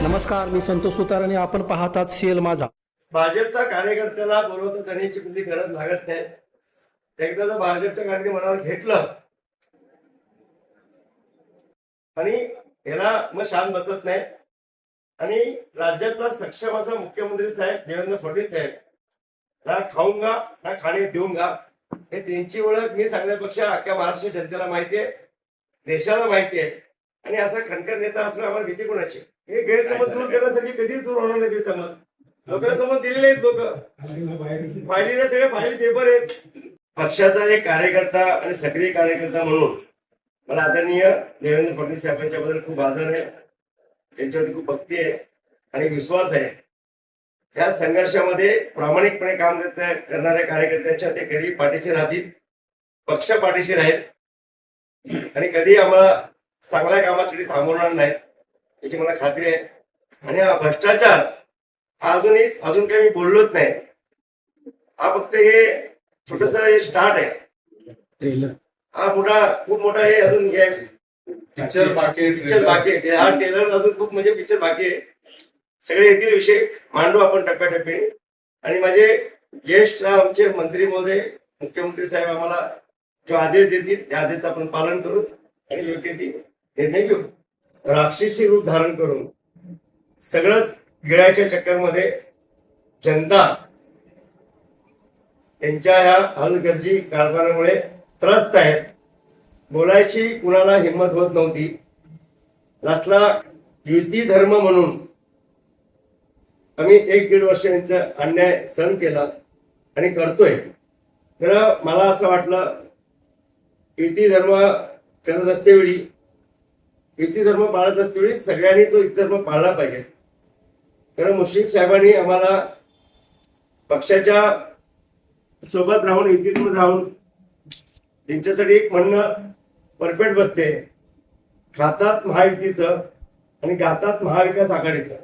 नमस्कार, मी संतोष सुतार आणि आपण पाहतात शेल माझा. भाजपचा कार्यकर्त्याला बोलवतं देण्याची कुठली गरज लागत नाही. एकदा जर भाजपच्या कार्यकर्ते मनावर घेतलं आणि याला मग शांत बसत नाही. आणि राज्याचा सक्षम असा मुख्यमंत्री साहेब देवेंद्र फडणवीस साहेब, ना खाऊंगा ना खाणे देऊंगा, हे त्यांची ओळख मी सांगण्यापेक्षा अख्ख्या महाराष्ट्र जनतेला माहिती आहे, देशाला माहिती आहे. आणि असा खणकर नेता असणं आम्हाला भीती कोणाची. हे गैरसमज दूर करण्यासाठी कधीच दूर होणार नाही. ते समज लोकांसमोर दिलेले आहेत. लोक फायलीने सगळे फायली पेपर आहेत. पक्षाचा एक कार्यकर्ता आणि सक्रिय कार्यकर्ता म्हणून मला आदरणीय देवेंद्र फडणवीस साहेबांच्या बद्दल खूप आदर आहे, त्यांच्यावरती खूप भक्ती आहे आणि विश्वास आहे. या संघर्षामध्ये प्रामाणिकपणे काम करणाऱ्या कार्यकर्त्यांच्या ते कधी पाठीशी राहतील, पक्ष पाठीशी राहील आणि कधी आम्हाला चांगल्या कामासाठी थांबवणार नाही याची मला खात्री आहे. आणि हा भ्रष्टाचार हा अजून काही मी बोललोच नाही. हा फक्त हे छोटस स्टार्ट आहे. हा खूप मोठा हे अजून पिक्चर बाकी आहे. हा टेलर अजून खूप म्हणजे पिक्चर बाकी आहे. सगळे येथील विषय मांडू आपण टप्प्याटप्प्याने. आणि माझे ज्येष्ठ आमचे मंत्री महोदय, मुख्यमंत्री साहेब आम्हाला जो आदेश देतील त्या आदेशाचं आपण पालन करू आणि योग्य ती निर्णय घेऊ. राक्षसी रूप धारण करून सगळंच गिळाच्या चक्करमध्ये जनता त्यांच्या या हलगर्जी कारभारामुळे त्रस्त आहेत. बोलायची कुणाला हिंमत होत नव्हती. लास्टला युती धर्म म्हणून आम्ही 1-1.5 वर्ष यांचा अन्याय सहन केला आणि करतोय. तर मला असं वाटलं युती धर्म करत असतेवेळी, युती धर्म पाळत असतेवेळी सगळ्यांनी तो युती धर्म पाळला पाहिजे. कारण मुश्रीफ साहेबांनी आम्हाला पक्षाच्या सोबत राहून, युतीतून राहून त्यांच्यासाठी एक म्हणणं परफेक्ट बसते, खातात महायुतीचं आणि गातात महाविकास आघाडीचं.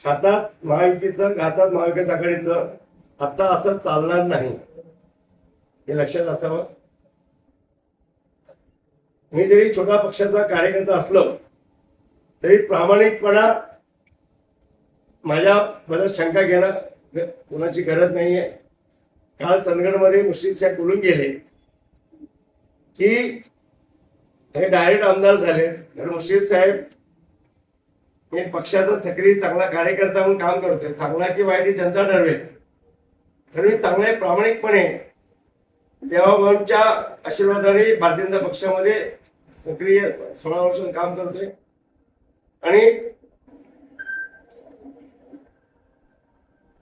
खातात महायुतीचं, गातात महाविकास आघाडीचं. आता असं चालणार नाही, हे लक्षात असावं. मी जरी छोटा पक्षाचा कार्यकर्ता असलो तरी प्रामाणिकपणा माझ्या बद्दल शंका घेणं कोणाची गरज नाहीये. काल चंदगडमध्ये मुश्रीफ साहेब बोलून गेले की हे डायरेक्ट आमदार झाले. तर मुश्रीफ साहेब हे पक्षाचा सक्रिय चांगला कार्यकर्ता म्हणून काम करतोय. चांगला की वाईट जनता ठरवेल. तर मी चांगल्या प्रामाणिकपणे देवाभाऊंच्या आशीर्वादाने भारतीय जनता पक्षामध्ये सक्रिय 16 वर्ष काम करतोय. आणि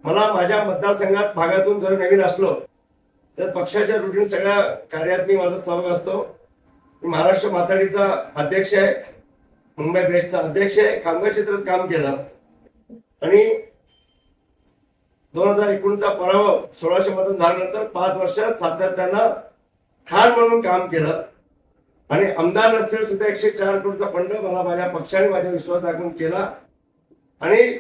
मला माझ्या मतदारसंघात भागातून जर नवीन असलो तर पक्षाच्या रुटीन सगळ्या कार्यात मी माझा सहभाग असतो. मी महाराष्ट्र माथाडीचा अध्यक्ष आहे, मुंबई बेस्टचा अध्यक्ष आहे, कामगार क्षेत्रात काम केलं आणि 2019चा पराभव 1600 मधून झाल्यानंतर 5 वर्षात सातत्यानं खान म्हणून काम केलं. आणि आमदार नसतील सुद्धा 104 कोटीचा फंड मला माझ्या पक्षाने माझ्या विश्वास दाखवून केला. आणि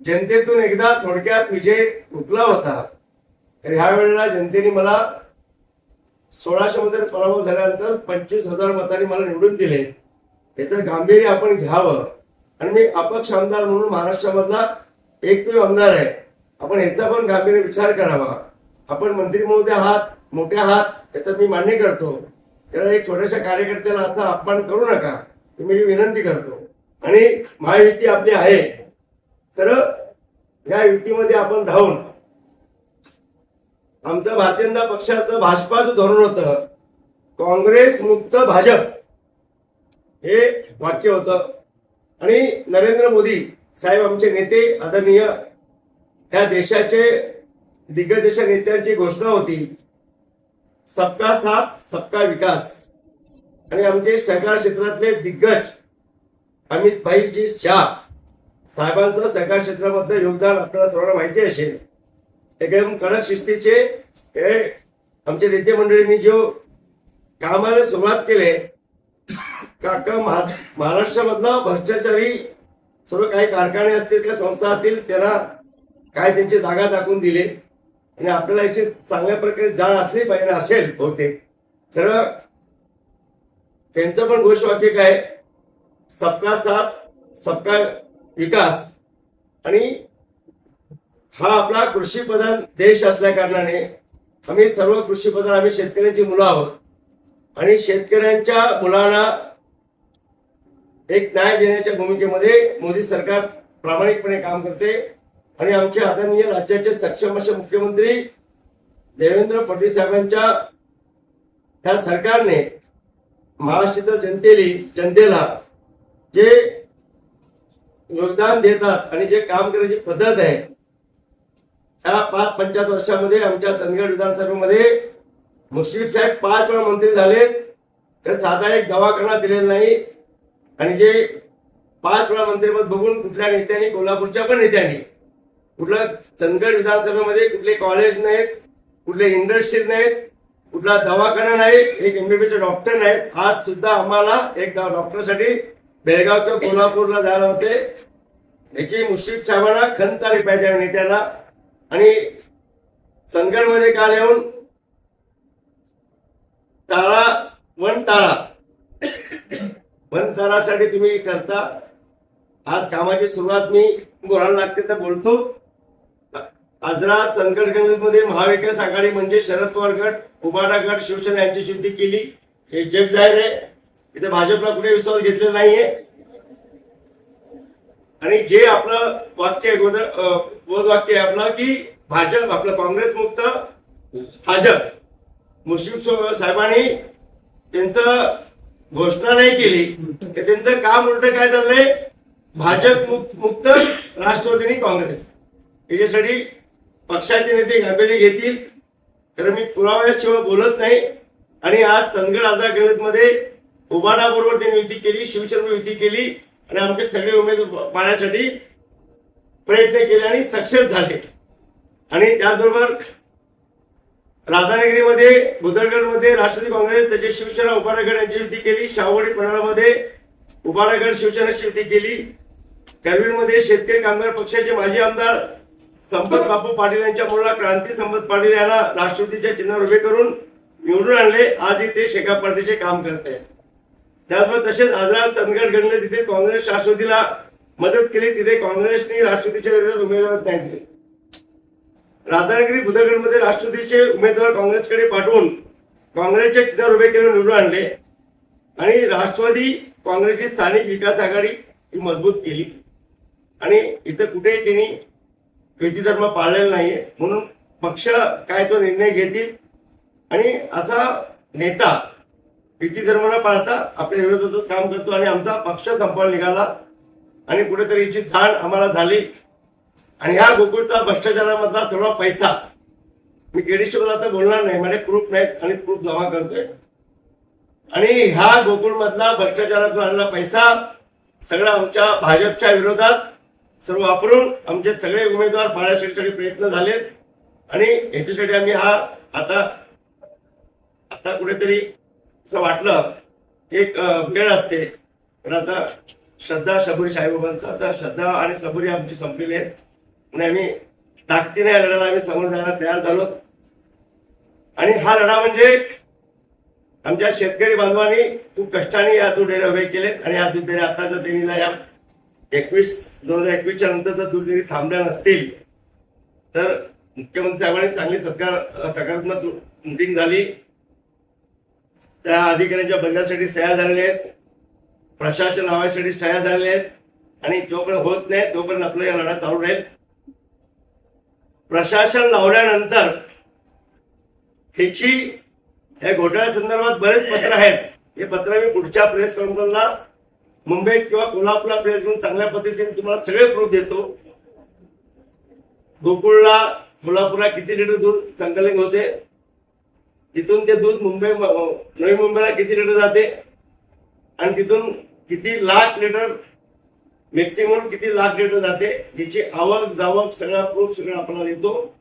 जनतेतून एकदा थोडक्यात विजय हुकला होता. तर ह्या वेळेला जनतेने मला 1600 मध्ये पराभव झाल्यानंतर 25,000 मतांनी मला निवडून दिले. याचं गांभीर्य आपण घ्यावं. आणि मी अपक्ष आमदार म्हणून महाराष्ट्रामधला एकमेव आमदार आहे. आपण ह्याचा पण गांभीर्य विचार करावा. आपण मंत्री महोदय आहात, मोठे आहात, याचा मी मान्य करतो. त्याला एक छोट्याशा कार्यकर्त्याला असा अपमान करू नका, मी विनंती करतो. आणि महायुती आपली आहे, तर या युतीमध्ये आपण राहून आमचं भारतीय जनता पक्षाचं भाजपाचं धोरण होतं काँग्रेस मुक्त भाजप, हे वाक्य होतं. आणि नरेंद्र मोदी साहेब आमचे नेते आदरणीय, या देशाचे दिग्गज अशा नेत्यांची घोषणा होती सबका साथ सबका विकास. आणि आमचे सहकार क्षेत्रातले दिग्गज अमित भाईजी शाह साहेबांचं सहकार क्षेत्रामधलं योगदान आपल्याला सर्वांना माहिती असेल. एकदम कडक शिस्तीचे हे आमचे नेते मंडळींनी जो कामाला सुरुवात केले. काका महाराष्ट्रामधला भ्रष्टाचारी सर्व काही कारखाने असतील किंवा संस्था असतील त्यांना काय त्यांची जागा दाखवून दिली. आणि आपल्याला याची चांगल्या प्रकारे जाण असली पाहिजे असेल बहुतेक. तर त्यांचं पण घोषवाक्य काय, सबका साथ सबका विकास आणि हा आपला कृषी प्रधान देश असल्या कारणाने आम्ही सर्व कृषी प्रधान आम्ही शेतकऱ्यांची मुलं आहोत आणि शेतकऱ्यांच्या मुलांना एक न्याय देण्याच्या भूमिकेमध्ये मोदी सरकार प्रामाणिकपणे काम करते आणि आमचे आदरणीय राज्याचे सक्षम असे मुख्यमंत्री देवेंद्र फडणवीस साहेबांच्या त्या सरकारने महाराष्ट्रातील जनतेला जे योगदान देतात आणि जे काम करायची पद्धत आहे या 5-5 वर्षामध्ये आमच्या चंदगड विधानसभेमध्ये मुश्रीफ साहेब 5 वेळा मंत्री झालेत तर साधा एक दवाखाना दिलेला नाही आणि जे 5 वेळा मंत्रिपद बघून कुठल्या नेत्यांनी कोल्हापूरच्या पण नेत्यांनी कुठलं चंदगड विधानसभेमध्ये कुठले कॉलेज नाहीत कुठले इंडस्ट्रीज नाहीत कुठला दवाखाना नाही एक MBBS डॉक्टर नाहीत आज सुद्धा आम्हाला एक डॉक्टरसाठी बेळगाव किंवा कोल्हापूरला जायला होते याची मुश्रीफ साहेबांना खंत आली पाहिजे नेत्यांना आणि चंदगडमध्ये काल येऊन वन तारासाठी तुम्ही करता आज कामाची सुरुवात मी बोलायला लागते तर बोलतो आजरा चंदगड मध्ये महाविकास आघाडी म्हणजे शरद पवार गट उबाडा गट शिवसेना यांची युती केली हे जग जाहीर आहे इथे भाजपला कुठे विश्वास घेतलेला नाहीये आणि जे आपलं वाक्य बोध वाक्य आहे आपलं की भाजप आपलं काँग्रेस मुक्त भाजप मुश्रीफ साहेबांनी त्यांचं घोषणा नाही केली की त्यांचं काम उलट काय चाललंय भाजप मुक्त राष्ट्रवादी काँग्रेस याच्यासाठी पक्षाचे नेते गांभीर्य घेतील तर मी पुराव्याशिवाय बोलत नाही आणि आज चंदगड आझाद मध्ये उबाडा बरोबर त्यांनी युती केली शिवसेना युती केली आणि आमचे सगळे उमेदवार पाहण्यासाठी प्रयत्न केले आणि सक्सेस झाले आणि त्याचबरोबर राधानगरीमध्ये बुदरगडमध्ये राष्ट्रवादी काँग्रेस त्याचे शिवसेना उबाडागड यांची युती केली शाहूवाडी पन्हाळामध्ये उबाडागड शिवसेनेची युती केली करवीरमध्ये शेतकरी कामगार पक्षाचे माजी आमदार संपत बापू पाटील यांच्या मुलाला क्रांती संपत पाटील यांना राष्ट्रवादीच्या चिन्हावर उभे करून निवडून आणले आजही ते शेका पार्टीचे काम करत आहेत त्याचबरोबर तसेच आजरा चंदगड गणले जिथे काँग्रेस राष्ट्रवादीला मदत केली तिथे काँग्रेसने राष्ट्रवादीच्या विरोधात उमेदवार नाही दिले राधानगरी बुदरगडमध्ये राष्ट्रवादीचे उमेदवार काँग्रेसकडे पाठवून काँग्रेसच्या चिन्हावर उभे करून निवडून आणले आणि राष्ट्रवादी काँग्रेसची स्थानिक विकास आघाडी ही मजबूत केली आणि इथं कुठेही त्यांनी युती धर्म पाळलेला नाहीये म्हणून पक्ष काय तो निर्णय घेतील आणि असा नेता युती धर्म न पाळता आपल्या विरोधातच काम करतो आणि आमचा पक्ष संपवायला निघाला आणि कुठेतरी याची जाण आम्हाला झाली आणि ह्या गोकुळचा भ्रष्टाचारामधला सर्व पैसा मी केडीशिवला तर बोलणार नाही माझे प्रूफ नाहीत आणि प्रूफ जमा करतोय आणि ह्या गोकुळ मधला भ्रष्टाचारातून आणलेला पैसा सगळा आमच्या भाजपच्या विरोधात सर्व वापरून आमचे सगळे उमेदवार पाळण्यासाठी प्रयत्न झालेत आणि याच्यासाठी आम्ही हा आता कुठेतरी असं वाटलं एक वेळ असते पण आता श्रद्धा सबुरी साईबाबांचा आता श्रद्धा आणि सबुरी आमची संपलेली आहेत आणि आम्ही ताकदीने या लढ्याला आम्ही समोर जायला तयार झालो आणि हा लढा म्हणजे आमच्या शेतकरी बांधवांनी खूप कष्टाने या दूध डेअरी उभे केले आणि या दूध डेअरी आता जर त्यांनी या 2021च्या नंतर जर दूध डेअरी थांबल्या नसतील तर मुख्यमंत्री साहेबांनी चांगली सकारात्मक मीटिंग झाली त्या अधिकाऱ्यांच्या बंदासाठी सह्या झालेल्या आहेत प्रशासन लावायसाठी सह्या झालेल्या आहेत आणि जोपर्यंत होत नाही तोपर्यंत आपला या लढा चालू राहील प्रशासन लावल्यानंतर ह्याची या घोटाळ्या संदर्भात बरेच पत्र आहेत हे पत्र मी पुढच्या प्रेस कॉन्फरन्सला मुंबईत किंवा कोल्हापूरला प्रेस करून चांगल्या पद्धतीने तुम्हाला सगळे प्रूफ देतो गोकुळला कोल्हापूरला किती लिटर दूध संकलन होते तिथून ते दूध नवी मुंबईला किती लिटर जाते आणि तिथून किती लाख लिटर मॅक्सिमम किती लाख लिटर जाते जिची आवक जावक सगळा प्रूफ सगळं आपल्याला देतो